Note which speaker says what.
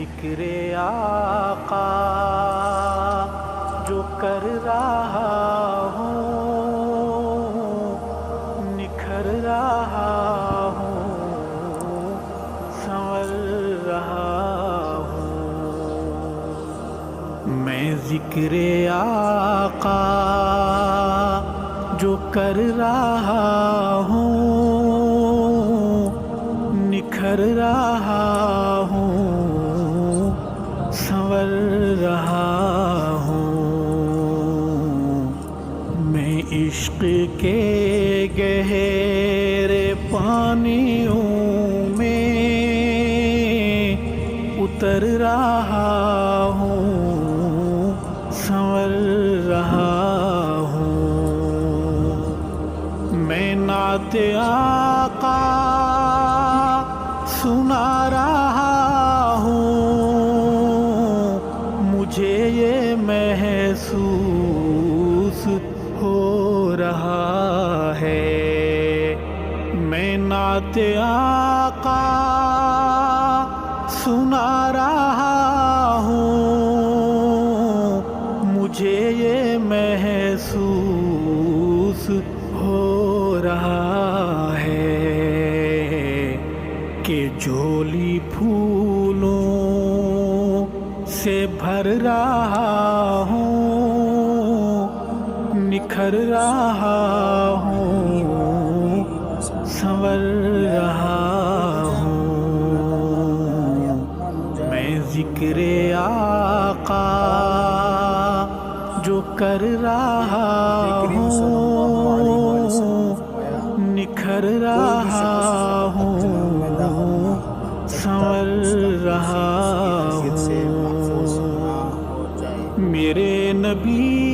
Speaker 1: ذکر آقا جو کر رہا ہوں، نکھر رہا ہوں، سنور رہا ہوں۔ میں ذکر آقا جو کر رہا ہوں، نکھر رہا ہوں، سنور رہا ہوں۔ میں عشق کے گہرے پانیوں میں اتر رہا ہوں، سنور رہا ہوں۔ میں نعت آقا سنا رہا ہوں، مجھے یہ محسوس ہو رہا ہے۔ میں نعت آقا سنا رہا ہوں، مجھے یہ محسوس ہو رہا ہے کہ جھولی پھولوں سے بھر رہا ہوں، نکھر رہا ہوں، سنور رہا ہوں۔ میں ذکر آقا جو کر رہا ہوں، نکھر رہا ہوں، سنور رہا ہوں۔ میرے نبی